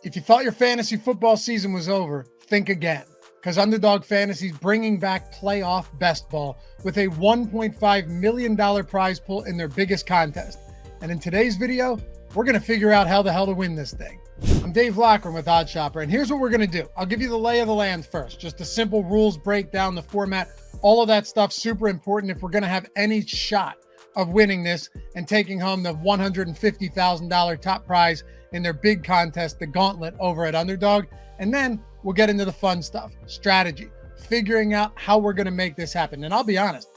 If you thought your fantasy football season was over, think again, because Underdog Fantasy is bringing back playoff best ball with a $1.5 million prize pool in their biggest contest. And in today's video, we're going to figure out how the hell to win this thing. I'm Dave Lockram with OddsShopper, and here's what we're going to do. I'll give you the lay of the land first, just a simple rules breakdown, the format, all of that stuff, super important if we're going to have any shot of winning this and taking home the $150,000 top prize in their big contest, the Gauntlet over at Underdog. And then we'll get into the fun stuff, strategy, figuring out how we're going to make this happen. And I'll be honest,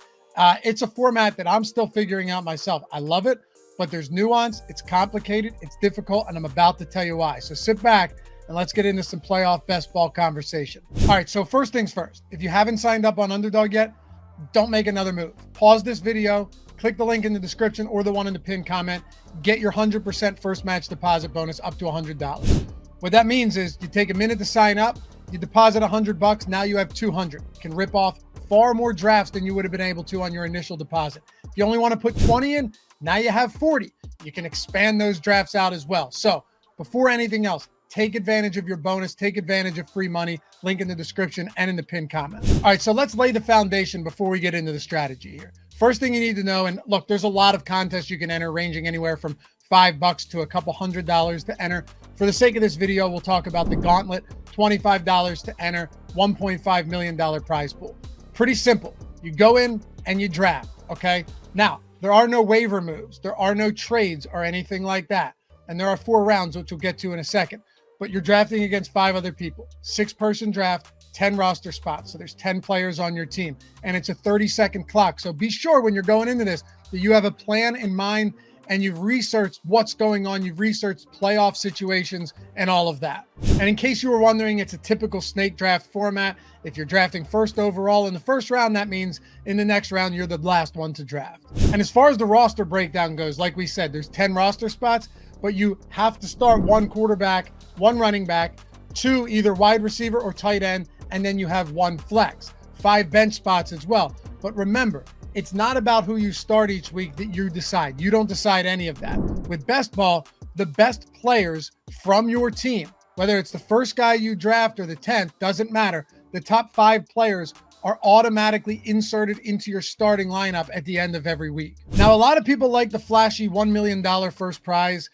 it's a format that I'm still figuring out myself. I love it, but there's nuance, it's complicated, it's difficult, and I'm about to tell you why. So sit back and let's get into some playoff best ball conversation. All right, so first things first, if you haven't signed up on Underdog yet, don't make another move. Pause this video, click the link in the description or the one in the pinned comment, get your 100% first match deposit bonus up to $100. What that means is you take a minute to sign up, you deposit $100, now you have 200. You can rip off far more drafts than you would have been able to on your initial deposit. If you only want to put 20 in, now you have 40. You can expand those drafts out as well. So before anything else, take advantage of your bonus, take advantage of free money, link in the description and in the pinned comment. All right, so let's lay the foundation before we get into the strategy here. First thing you need to know, and look, there's a lot of contests you can enter ranging anywhere from $5 to a couple $100 to enter. For the sake of this video, we'll talk about the Gauntlet, $25 to enter, $1.5 million prize pool. Pretty simple. You go in and you draft, okay? Now, there are no waiver moves. There are no trades or anything like that. And there are 4 rounds, which we'll get to in a second. But you're drafting against 5 other people. 6-person draft, 10 roster spots. So there's 10 players on your team. And it's a 30-second clock. So be sure when you're going into this that you have a plan in mind and you've researched what's going on. You've researched playoff situations and all of that. And in case you were wondering, it's a typical snake draft format. If you're drafting first overall in the first round, that means in the next round, you're the last one to draft. And as far as the roster breakdown goes, like we said, there's 10 roster spots, but you have to start 1 quarterback, 1 running back, 2 either wide receiver or tight end, and then you have 1 flex, 5 bench spots as well. But remember, it's not about who you start each week that you decide. You don't decide any of that. With best ball, the best players from your team, whether it's the first guy you draft or the 10th, doesn't matter. The top 5 players are automatically inserted into your starting lineup at the end of every week. Now, a lot of people like the flashy $1 million first prize,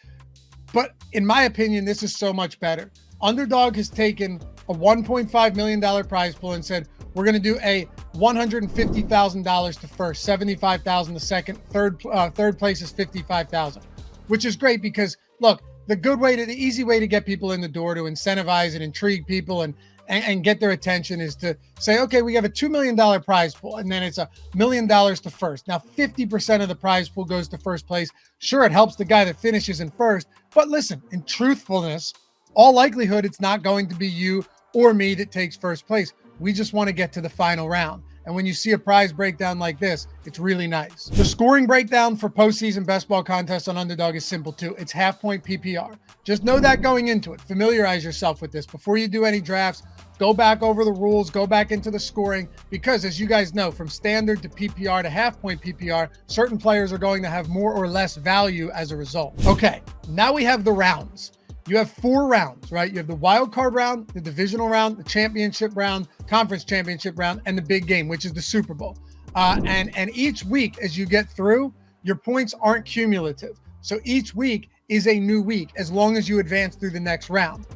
but in my opinion, this is so much better. Underdog has taken a $1.5 million prize pool and said, we're going to do a $150,000 to first, $75,000 to second, third place is $55,000, which is great because look, the easy way to get people in the door to incentivize and intrigue people and get their attention is to say, okay, we have a $2 million prize pool and then it's $1 million to first. Now, 50% of the prize pool goes to first place. Sure, it helps the guy that finishes in first, but listen, in truthfulness, all likelihood, it's not going to be you or me that takes first place. We just want to get to the final round. And when you see a prize breakdown like this, it's really nice. The scoring breakdown for postseason best ball contests on Underdog is simple too. It's half-point PPR. Just know that going into it. Familiarize yourself with this. Before you do any drafts, go back over the rules, go back into the scoring, because as you guys know, from standard to PPR to half-point PPR, certain players are going to have more or less value as a result. Okay, now we have the rounds. You have 4 rounds, right? You have the wild card round, the divisional round, the championship round, conference championship round, and the big game, which is the Super Bowl. And each week as you get through, your points aren't cumulative. So each week is a new week as long as you advance through the next round.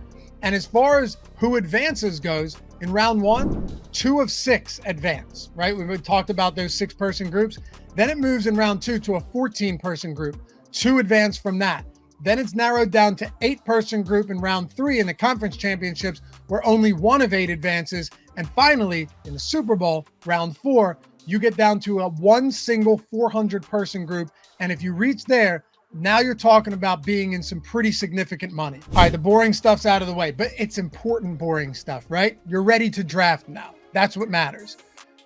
And as far as who advances goes, in round 1, 2 of 6 advance, right? We've talked about those 6-person groups. Then it moves in round 2 to a 14-person group, 2 advance from that. Then it's narrowed down to 8-person group in round 3 in the conference championships, where only 1 of 8 advances. And finally, in the Super Bowl, round 4, you get down to a 1 single 400-person group. And if you reach there, now you're talking about being in some pretty significant money. All right, the boring stuff's out of the way, but it's important boring stuff, right? You're ready to draft now. That's what matters.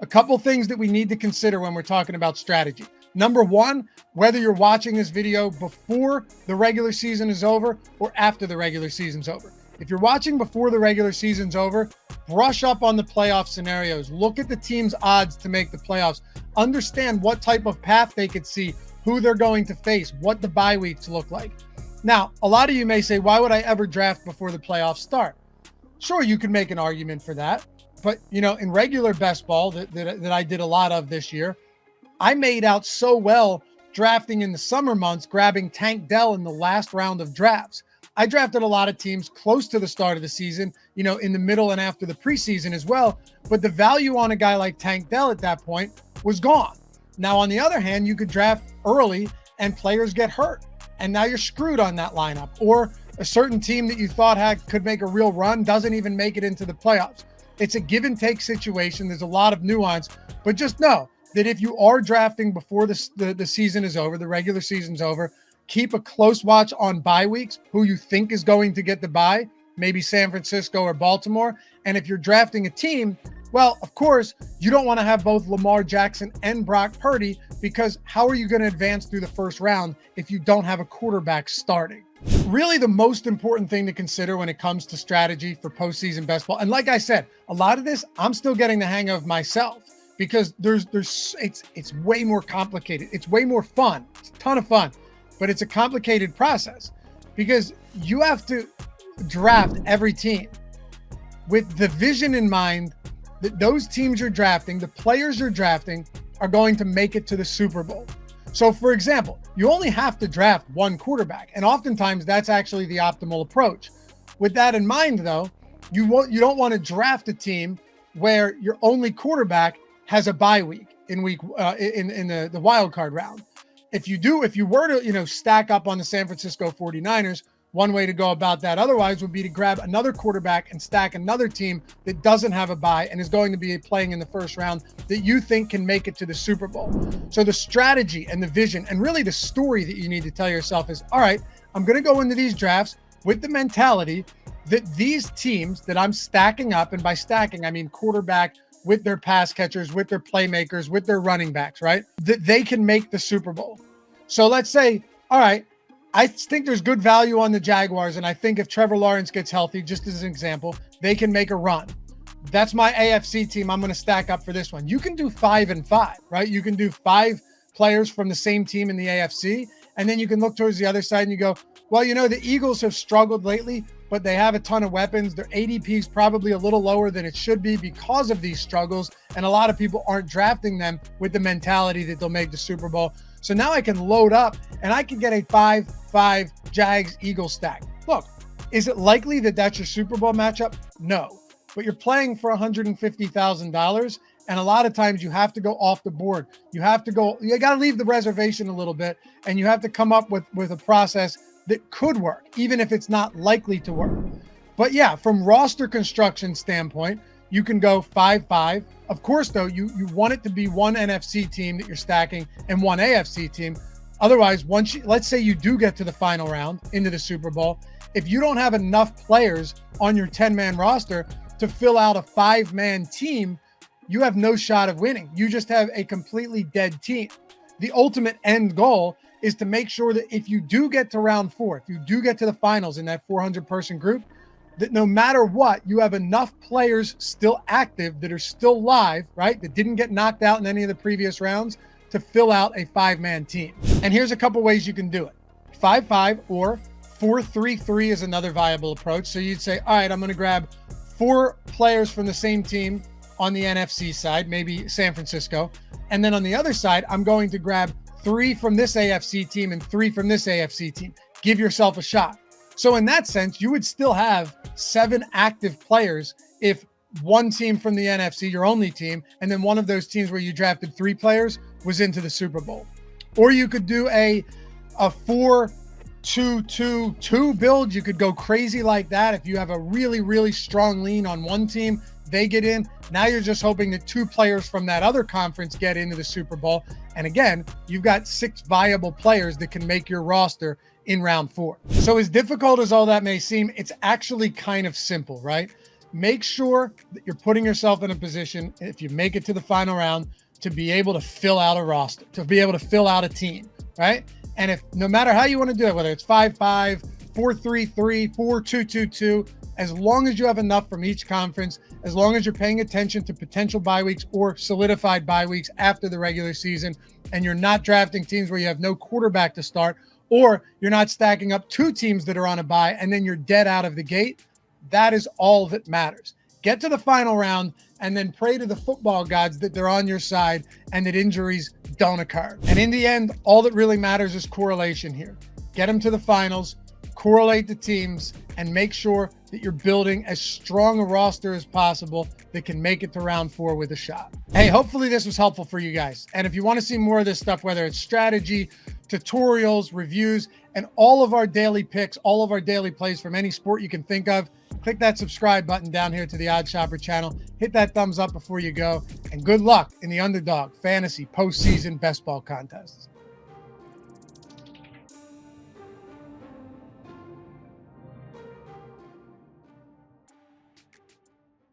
A couple things that we need to consider when we're talking about strategy. Number 1, whether you're watching this video before the regular season is over or after the regular season's over. If you're watching before the regular season's over, brush up on the playoff scenarios. Look at the team's odds to make the playoffs. Understand what type of path they could see, who they're going to face, what the bye weeks look like. Now, a lot of you may say, why would I ever draft before the playoffs start? Sure, you could make an argument for that. But, in regular best ball that I did a lot of this year, I made out so well drafting in the summer months, grabbing Tank Dell in the last round of drafts. I drafted a lot of teams close to the start of the season, in the middle and after the preseason as well. But the value on a guy like Tank Dell at that point was gone. Now, on the other hand, you could draft early and players get hurt. And now you're screwed on that lineup. Or a certain team that you thought could make a real run doesn't even make it into the playoffs. It's a give and take situation. There's a lot of nuance, but just know that if you are drafting before the season is over, the regular season's over, keep a close watch on bye weeks, who you think is going to get the bye, maybe San Francisco or Baltimore. And if you're drafting a team, well, of course, you don't want to have both Lamar Jackson and Brock Purdy, because how are you going to advance through the first round if you don't have a quarterback starting? Really, the most important thing to consider when it comes to strategy for postseason best ball, and like I said, a lot of this I'm still getting the hang of myself, because it's way more complicated. It's way more fun. It's a ton of fun, but it's a complicated process because you have to draft every team with the vision in mind that those teams you're drafting, the players you're drafting, are going to make it to the Super Bowl. So, for example, you only have to draft one quarterback, and oftentimes that's actually the optimal approach. With that in mind, though, you don't want to draft a team where your only quarterback has a bye week in the wild card round. If you were to stack up on the San Francisco 49ers, one way to go about that otherwise would be to grab another quarterback and stack another team that doesn't have a bye and is going to be playing in the first round that you think can make it to the Super Bowl. So the strategy and the vision and really the story that you need to tell yourself is, all right, I'm going to go into these drafts with the mentality that these teams that I'm stacking up, and by stacking, I mean quarterback with their pass catchers, with their playmakers, with their running backs, right? That they can make the Super Bowl. So let's say, all right, I think there's good value on the Jaguars, and I think if Trevor Lawrence gets healthy, just as an example, they can make a run. That's my AFC team. I'm going to stack up for this one. You can do 5 and 5, right? You can do 5 players from the same team in the AFC, and then you can look towards the other side and you go, well, the Eagles have struggled lately, but they have a ton of weapons. Their ADP is probably a little lower than it should be because of these struggles, and a lot of people aren't drafting them with the mentality that they'll make the Super Bowl. So now I can load up and I can get a 5-5 Jags-Eagles stack. Look, is it likely that that's your Super Bowl matchup? No. But you're playing for $150,000, and a lot of times you have to go off the board. You got to leave the reservation a little bit, and you have to come up with a process that could work, even if it's not likely to work. But yeah, from roster construction standpoint, you can go 5-5. Of course, though, you want it to be one NFC team that you're stacking and one AFC team. Otherwise, let's say you do get to the final round into the Super Bowl, if you don't have enough players on your 10-man roster to fill out a 5-man team, you have no shot of winning. You just have a completely dead team. The ultimate end goal is to make sure that if you do get to round 4, if you do get to the finals in that 400-person group, that no matter what, you have enough players still active that are still live, right, that didn't get knocked out in any of the previous rounds, to fill out a 5-man team. And here's a couple ways you can do it. 5-5 or 4-3-3 is another viable approach. So you'd say, all right, I'm going to grab 4 players from the same team on the NFC side, maybe San Francisco. And then on the other side, I'm going to grab 3 from this AFC team and 3 from this AFC team. Give yourself a shot. So in that sense, you would still have 7 active players if one team from the NFC, your only team, and then one of those teams where you drafted 3 players was into the Super Bowl. Or you could do a 4-2-2-2 build. You could go crazy like that. If you have a really, really strong lean on one team, they get in. Now you're just hoping that 2 players from that other conference get into the Super Bowl. And again, you've got 6 viable players that can make your roster in round 4. So as difficult as all that may seem, it's actually kind of simple, right? Make sure that you're putting yourself in a position, if you make it to the final round, to be able to fill out a roster, to be able to fill out a team, right? And if no matter how you want to do it, whether it's 5-5, 4-3-3, 4-2-2-2, as long as you have enough from each conference, as long as you're paying attention to potential bye weeks or solidified bye weeks after the regular season, and you're not drafting teams where you have no quarterback to start, or you're not stacking up two teams that are on a bye and then you're dead out of the gate. That is all that matters. Get to the final round and then pray to the football gods that they're on your side and that injuries don't occur. And in the end, all that really matters is correlation here. Get them to the finals, correlate the teams, and make sure that you're building as strong a roster as possible that can make it to round 4 with a shot. Hey, hopefully this was helpful for you guys. And if you want to see more of this stuff, whether it's strategy, tutorials, reviews, and all of our daily picks, all of our daily plays from any sport you can think of, click that subscribe button down here to the Odd Shopper channel. Hit that thumbs up before you go. And good luck in the Underdog Fantasy Postseason Best Ball Contests.